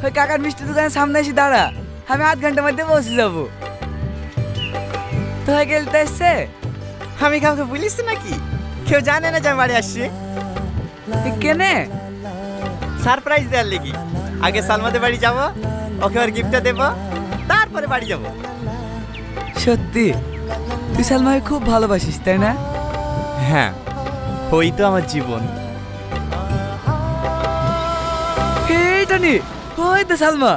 ওই কাকার মিষ্টি দোকানের সামনে এসে দাঁড়া, আমি আধ ঘন্টার মধ্যে পৌঁছে যাবো। তো গেলতে এসছে? আমি কাউকে বলিস নাকি? কেউ জানে না যে আমি বাড়ি আসছি। কেনে? সারপ্রাইজ দেওয়ার লেগে। আগে সালমাদের বাড়ি যাব, ওকে ওর গিফটটা দেবো, তারপরে বাড়ি যাব। সত্যি তুই সালমাকে খুব ভালোবাসিস তাই না? হ্যাঁ, ওই তো আমার জীবন। এই টনি, ওই তো সালমা।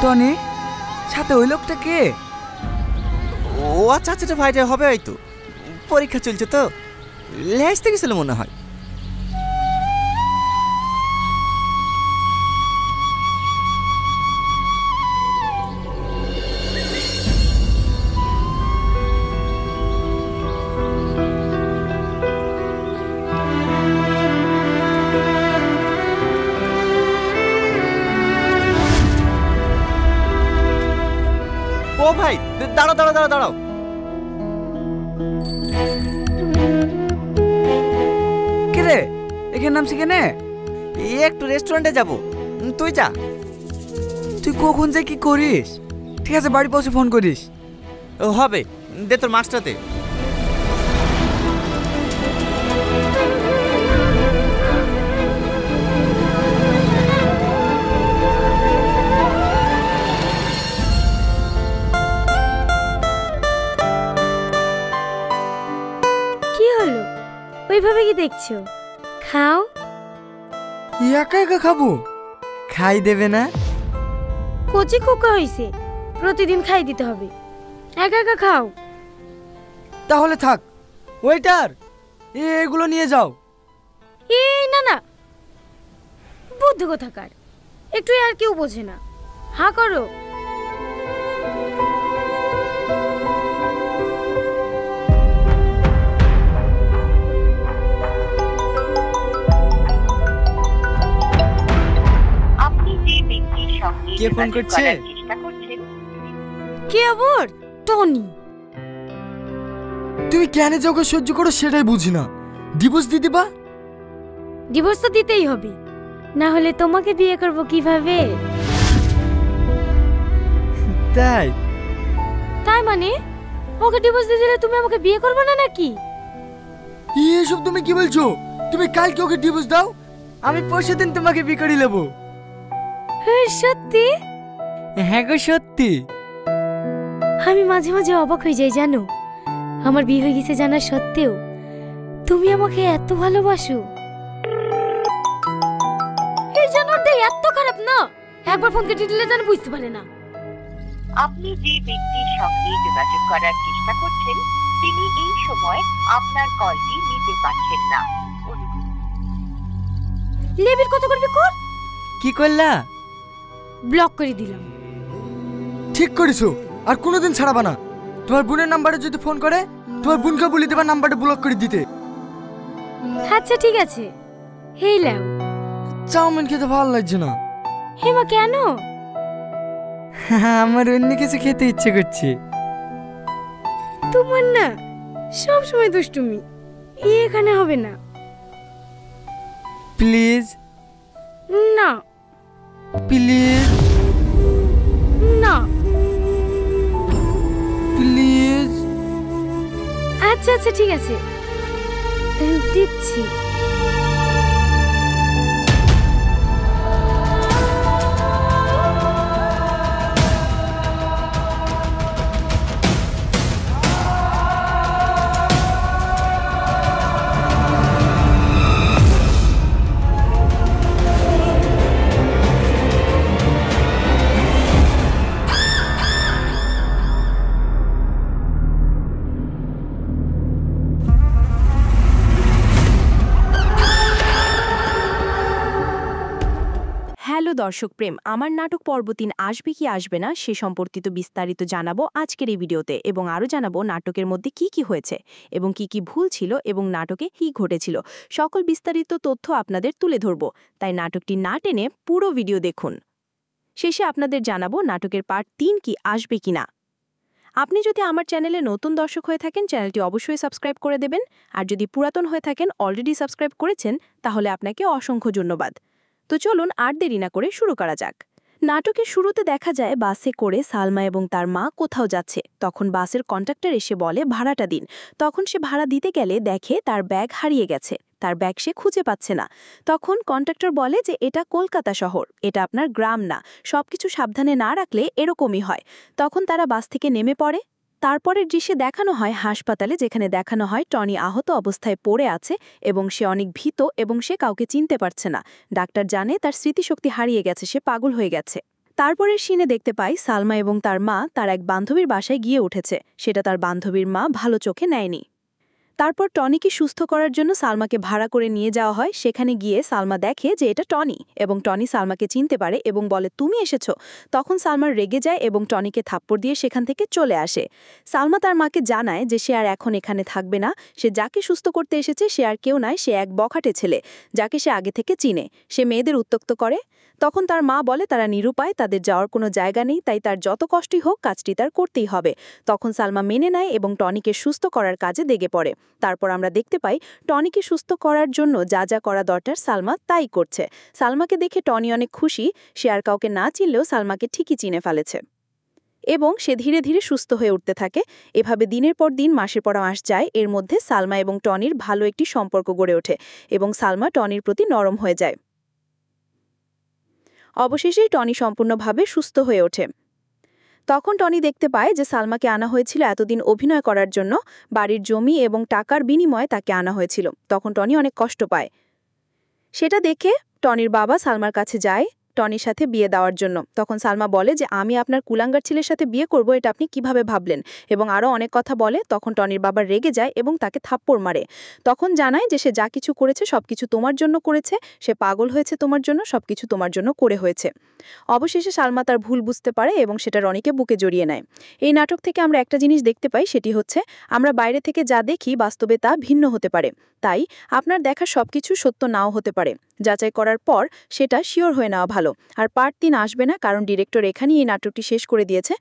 টনি, সাথে ওই লোকটা কে? ও আচ্ছা ছোট ভাইটা হবে হয়তো, পরীক্ষা চলছে তো লেসতে গেছিল মনে হয়। ও ভাই দাঁড়াও দাঁড়াও দাঁড়াও দাঁড়াও। কে এখানে নামছি কেনে? একটু রেস্টুরেন্টে যাব, তুই যা। তুই কখন যে কি করিস? ঠিক আছে, বাড়ি পৌঁছে ফোন করিস। ও হবে, দে তোর মাস্টারতে। কি হলো? ওইভাবে কি দেখছো? খাও। একা একা খাবো? খাই দেবে না? কচি খোকা হইছে, প্রতিদিন খাই দিতে হবে। একা একা খাও। তাহলে থাক। ওয়েটার, এগুলো নিয়ে যাও। এই না না, বুদ্ধি কোথাকার, একটু আর কেউ বোঝে না। হা করো। কে ফোন করছে? কে আবার? টনি। তুমি কেন যে ওকে সহ্য করো সেটাই বুঝি না। ডিভোর্স দিয়ে দিবা? ডিভোর্স তো দিতেই হবে, না হলে তোমাকে বিয়ে করব কিভাবে? তাই? তাই মানে ওকে ডিভোর্স দিয়ে দিলে তুমি আমাকে বিয়ে করবে না নাকি? এসব তুমি কি বলছো? তুমি কালকে ওকে ডিভোর্স দাও, আমি পরশু দিন তোমাকে বিয়ে করে নেবো। সত্যি? হ্যাঁ গো সত্যি। আমি মাঝে মাঝে অবাক হয়ে যাই জানো, আমার বিয়ে হয়ে গেছে জানা সত্ত্বেও তুমি আমাকে এত ভালোবাসো। এই জানোটা এত খারাপ না, একবার ফোন কেটে দিলে জানো বুঝতে পারে না। আপনি যে ব্যক্তির সঙ্গে যোগাযোগ করার চেষ্টা করছেন তিনি এই সময় আপনার কলটি নিতে পারছেন না। লেবির কত করবে কর? কি করলা? ব্লক করে দিলাম। ঠিক করেছো, আর কোনোদিন ছাড়াবা না। তোমার বোনের নাম্বারে যদি ফোন করে তোমার বোনকে বলে দেবা নাম্বারটা ব্লক করে দিতে। আচ্ছা ঠিক আছে। হেই লাও। চাউমিন খেতে ভালো লাগছে না। হেমা কেন? আমার অন্য কিছু খেতে ইচ্ছে করছে। তোমার না সব সময় দুষ্টুমি, এখানে হবে না। প্লিজ। না প্লিজ। না প্লিজ। আচ্ছা আচ্ছা ঠিক আছে, দিচ্ছি। হ্যালো দর্শক প্রেম, আমার নাটক পর্ব ৩ আসবে কি আসবে না সে সম্পর্কিত বিস্তারিত জানাবো আজকের এই ভিডিওতে, এবং আরও জানাবো নাটকের মধ্যে কি কি হয়েছে এবং কি ভুল ছিল এবং নাটকে কি ঘটেছিল। সকল বিস্তারিত তথ্য আপনাদের তুলে ধরব, তাই নাটকটি না টেনে পুরো ভিডিও দেখুন। শেষে আপনাদের জানাবো নাটকের পার্ট 3 কি আসবে কিনা। আপনি যদি আমার চ্যানেলে নতুন দর্শক হয়ে থাকেন চ্যানেলটি অবশ্যই সাবস্ক্রাইব করে দেবেন, আর যদি পুরাতন হয়ে থাকেন অলরেডি সাবস্ক্রাইব করেছেন তাহলে আপনাকে অসংখ্য ধন্যবাদ। তো চলুন আর দেরি না করে শুরু করা যাক। নাটকের শুরুতে দেখা যায় বাসে করে সালমা এবং তার মা কোথাও যাচ্ছে। তখন বাসের কন্ডাক্টর এসে বলে ভাড়াটা দিন। তখন সে ভাড়া দিতে গেলে দেখে তার ব্যাগ হারিয়ে গেছে। তার ব্যাগ সে খুঁজে পাচ্ছে না। তখন কন্ডাক্টর বলে যে এটা কলকাতা শহর, এটা আপনার গ্রাম না, সবকিছু সাবধানে না রাখলে এরকমই হয়। তখন তারা বাস থেকে নেমে পড়ে। তারপরের দৃশ্যে দেখানো হয় হাসপাতালে, যেখানে দেখানো হয় টনি আহত অবস্থায় পড়ে আছে এবং সে অনেক ভীত এবং সে কাউকে চিনতে পারছে না। ডাক্তার জানে তার স্মৃতিশক্তি হারিয়ে গেছে, সে পাগল হয়ে গেছে। তারপরের সিনে দেখতে পাই সালমা এবং তার মা তার এক বান্ধবীর বাসায় গিয়ে উঠেছে। সেটা তার বান্ধবীর মা ভালো চোখে নেয়নি। তারপর টনিকে সুস্থ করার জন্য সালমাকে ভাড়া করে নিয়ে যাওয়া হয়। সেখানে গিয়ে সালমা দেখে যে এটা টনি, এবং টনি সালমাকে চিনতে পারে এবং বলে তুমি এসেছো। তখন সালমার রেগে যায় এবং টনিকে থাপ্পড় দিয়ে সেখান থেকে চলে আসে। সালমা তার মাকে জানায় যে সে আর এখন এখানে থাকবে না। সে যাকে সুস্থ করতে এসেছে সে আর কেউ নয়, সে এক বখাটে ছেলে যাকে সে আগে থেকে চিনে। সে মেয়েদের উত্ত্যক্ত করে। তখন তার মা বলে তারা নিরুপায়, তাদের যাওয়ার কোনো জায়গা নেই, তাই তার যত কষ্টই হোক কাজটি তার করতেই হবে। তখন সালমা মেনে নেয় এবং টনিকে সুস্থ করার কাজে লেগে পড়ে। তারপর আমরা দেখতে পাই টনিকে সুস্থ করার জন্য যা যা করা দরকার সালমা তাই করছে। সালমাকে দেখে টনি অনেক খুশি। সে আর কাউকে না চিনলেও সালমাকে ঠিকই চিনে ফেলেছে এবং সে ধীরে ধীরে সুস্থ হয়ে উঠতে থাকে। এভাবে দিনের পর দিন, মাসের পর মাস যায়। এর মধ্যে সালমা এবং টনির ভালো একটি সম্পর্ক গড়ে ওঠে এবং সালমা টনির প্রতি নরম হয়ে যায়। অবশেষে টনি সম্পূর্ণভাবে সুস্থ হয়ে ওঠে। তখন টনি দেখতে পায় যে সালমাকে আনা হয়েছিল এতদিন অভিনয় করার জন্য। বাড়ির জমি এবং টাকার বিনিময়ে তাকে আনা হয়েছিল। তখন টনি অনেক কষ্ট পায়। সেটা দেখে টনির বাবা সালমার কাছে যায় টনির সাথে বিয়ে দেওয়ার জন্য। তখন সালমা বলে যে আমি আপনার কুলাঙ্গার ছেলের সাথে বিয়ে করব, এটা আপনি কিভাবে ভাবলেন, এবং আরও অনেক কথা বলে। তখন টনির বাবা রেগে যায় এবং তাকে থাপ্পড় মারে। তখন জানায় যে সে যা কিছু করেছে সবকিছু তোমার জন্য করেছে, সে পাগল হয়েছে তোমার জন্য, সবকিছু তোমার জন্য করে হয়েছে। অবশেষে সালমা তার ভুল বুঝতে পারে এবং সেটা রনিকে বুকে জড়িয়ে নেয়। এই নাটক থেকে আমরা একটা জিনিস দেখতে পাই, সেটি হচ্ছে আমরা বাইরে থেকে যা দেখি বাস্তবে তা ভিন্ন হতে পারে। তাই আপনার দেখা সবকিছু সত্য নাও হতে পারে। যাচাই করার পর সেটা শিওর হয়ে নেওয়া ভালো। আর পার্ট 3 আসবে না, কারণ ডিরেক্টর এখানেই এই নাটকটি শেষ করে দিয়েছে।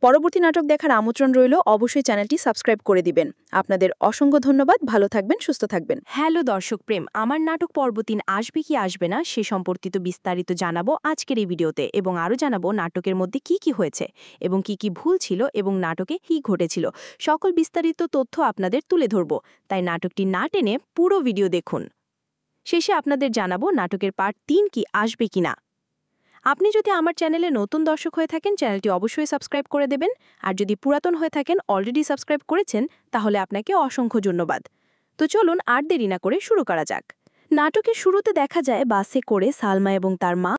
পরবর্তী নাটক দেখার আমন্ত্রণ রইল। অবশ্যই চ্যানেলটি সাবস্ক্রাইব করে দিবেন। আপনাদের অসংখ্য ধন্যবাদ। ভালো থাকবেন, সুস্থ থাকবেন। হ্যালো দর্শক প্রেম, আমার নাটক পর্ব 3 আসবে কি আসবে না সে সম্পর্কিত বিস্তারিত জানাবো আজকের এই ভিডিওতে, এবং আরও জানাবো নাটকের মধ্যে কি কি হয়েছে এবং কি কি ভুল ছিল এবং নাটকে কি ঘটেছিল। সকল বিস্তারিত তথ্য আপনাদের তুলে ধরব, তাই নাটকটি না টেনে পুরো ভিডিও দেখুন। শেষে আপনাদের জানাবো নাটকের পার্ট 3 কি আসবে কিনা। আপনি যদি আমার চ্যানেলে নতুন দর্শক হয়ে থাকেন চ্যানেলটি অবশ্যই সাবস্ক্রাইব করে দেবেন, আর যদি পুরাতন হয়ে থাকেন অলরেডি সাবস্ক্রাইব করেছেন তাহলে আপনাকে অসংখ্য ধন্যবাদ। তো চলুন আর দেরি না করে শুরু করা যাক। নাটকের শুরুতে দেখা যায় বাসে করে সালমা এবং তার মা